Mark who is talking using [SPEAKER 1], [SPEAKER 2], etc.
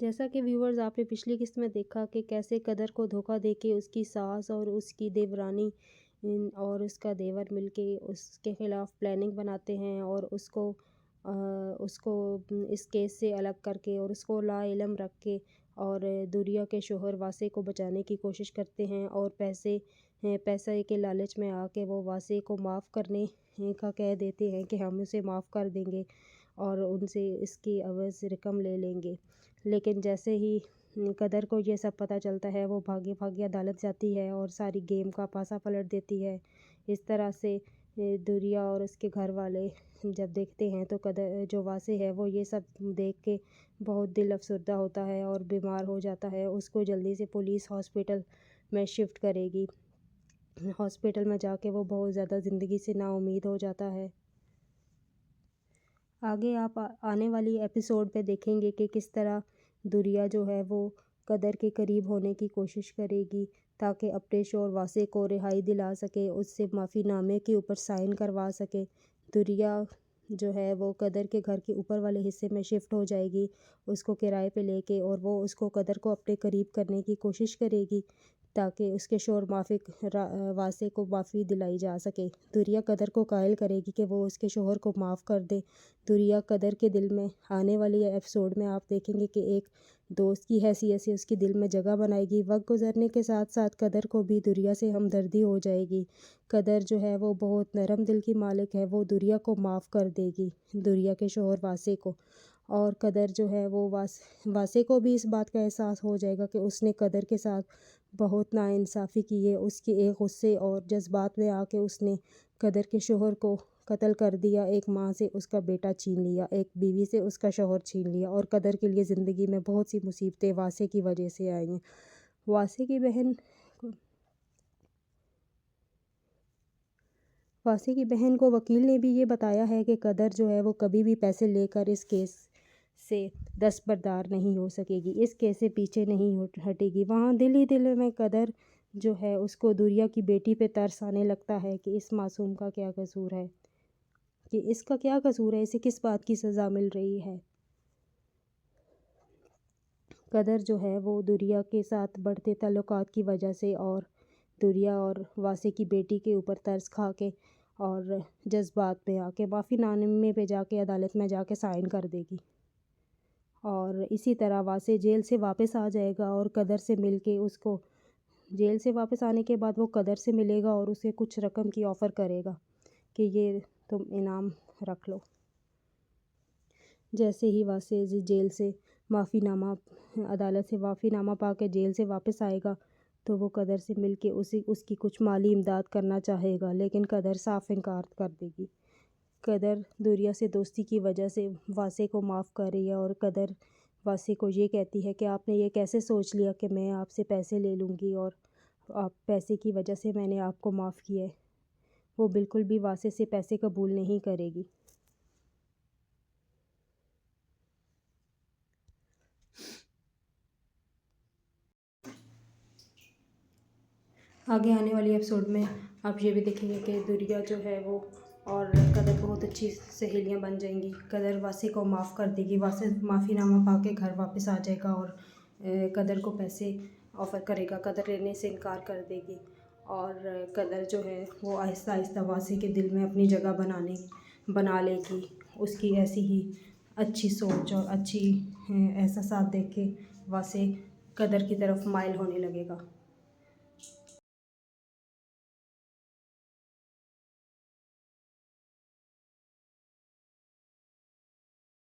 [SPEAKER 1] جیسا کہ ویورز آپ نے پچھلی قسط میں دیکھا کہ کیسے قدر کو دھوکہ دے کے اس کی ساس اور اس کی دیورانی اور اس کا دیور مل کے اس کے خلاف پلاننگ بناتے ہیں اور اس کو اس کیس سے الگ کر کے اور اس کو لا علم رکھ کے اور دوریا کے شوہر واسع کو بچانے کی کوشش کرتے ہیں، اور پیسے کے لالچ میں آ کے وہ واسع کو معاف کرنے کا کہہ دیتے ہیں کہ ہم اسے معاف کر دیں گے اور ان سے اس کی عوض رقم لے لیں گے۔ لیکن جیسے ہی قدر کو یہ سب پتہ چلتا ہے وہ بھاگی عدالت جاتی ہے اور ساری گیم کا پاسا پلٹ دیتی ہے۔ اس طرح سے دوریا اور اس کے گھر والے جب دیکھتے ہیں تو قدر جو واسع ہے وہ یہ سب دیکھ کے بہت دل افسردہ ہوتا ہے اور بیمار ہو جاتا ہے۔ اس کو جلدی سے پولیس ہاسپٹل میں شفٹ کرے گی۔ ہاسپٹل میں جا کے وہ بہت زیادہ زندگی سے نا امید ہو جاتا ہے۔ آگے آپ آنے والی ایپیسوڈ پہ دیکھیں گے کہ کس طرح دوریا جو ہے وہ قدر کے قریب ہونے کی کوشش کرے گی تاکہ اپنے شوہر واسع کو رہائی دلا سکے، اس سے معافی نامے کے اوپر سائن کروا سکے۔ دوریا جو ہے وہ قدر کے گھر کے اوپر والے حصے میں شفٹ ہو جائے گی اس کو کرائے پہ لے کے، اور وہ اس کو قدر کو اپنے قریب کرنے کی کوشش کرے گی تاکہ اس کے شوہر واسع کو معافی دلائی جا سکے۔ دوریا قدر کو قائل کرے گی کہ وہ اس کے شوہر کو معاف کر دے۔ دوریا قدر کے دل میں آنے والی ایپیسوڈ میں آپ دیکھیں گے کہ ایک دوست کی حیثیت سے اس کی دل میں جگہ بنائے گی۔ وقت گزرنے کے ساتھ ساتھ قدر کو بھی دوریا سے ہمدردی ہو جائے گی۔ قدر جو ہے وہ بہت نرم دل کی مالک ہے، وہ دوریا کو معاف کر دے گی، دوریا کے شوہر واسع کو، اور قدر جو ہے وہ واسع کو بھی اس بات کا احساس ہو جائے گا کہ اس نے قدر کے ساتھ بہت ناانصافی کی ہے۔ اس کے ایک غصے اور جذبات میں آ کے اس نے قدر کے شوہر کو قتل کر دیا، ایک ماں سے اس کا بیٹا چھین لیا، ایک بیوی سے اس کا شوہر چھین لیا، اور قدر کے لیے زندگی میں بہت سی مصیبتیں واسع کی وجہ سے آئی ہیں۔ واسع کی بہن کو وکیل نے بھی یہ بتایا ہے کہ قدر جو ہے وہ کبھی بھی پیسے لے کر اس کیس سے دستبردار نہیں ہو سکے گی، اس کیس سے پیچھے نہیں ہٹے گی۔ وہاں دل ہی دل میں قدر جو ہے اس کو دوریا کی بیٹی پہ ترس آنے لگتا ہے کہ اس معصوم کا کیا قصور ہے، کہ اس کا کیا قصور ہے، اسے کس بات کی سزا مل رہی ہے۔ قدر جو ہے وہ دوریا کے ساتھ بڑھتے تعلقات کی وجہ سے اور دوریا اور واسع کی بیٹی کے اوپر ترس کھا کے اور جذبات پہ آ کے معافی نامے پہ جا کے عدالت میں جا کے سائن کر دے گی، اور اسی طرح واسع جیل سے واپس آ جائے گا اور قدر سے مل کے اس کو جیل سے واپس آنے کے بعد وہ قدر سے ملے گا اور اسے کچھ رقم کی آفر کرے گا کہ یہ تم انعام رکھ لو۔ جیسے ہی واسع جیل سے عدالت سے معافی نامہ پا کے جیل سے واپس آئے گا تو وہ قدر سے مل کے اس کی کچھ مالی امداد کرنا چاہے گا، لیکن قدر صاف انکار کر دے گی۔ قدر دوریا سے دوستی کی وجہ سے واسع کو معاف کر رہی ہے، اور قدر واسع کو یہ کہتی ہے کہ آپ نے یہ کیسے سوچ لیا کہ میں آپ سے پیسے لے لوں گی اور آپ پیسے کی وجہ سے میں نے آپ کو معاف کیا ہے۔ وہ بالکل بھی واسع سے پیسے قبول نہیں کرے گی۔ آگے آنے والی ایپیسوڈ میں آپ یہ بھی دیکھیں گے کہ دوریا جو ہے وہ اور قدر بہت اچھی سہیلیاں بن جائیں گی۔ قدر واسع کو معاف کر دے گی، واسع معافی نامہ پا کے گھر واپس آ جائے گا اور قدر کو پیسے آفر کرے گا، قدر لینے سے انکار کر دے گی، اور قدر جو ہے وہ آہستہ آہستہ واسع کے دل میں اپنی جگہ بنا لے گی۔ اس کی ایسی ہی اچھی سوچ اور اچھی احساسات دیکھ کے واسع قدر کی طرف مائل ہونے لگے گا۔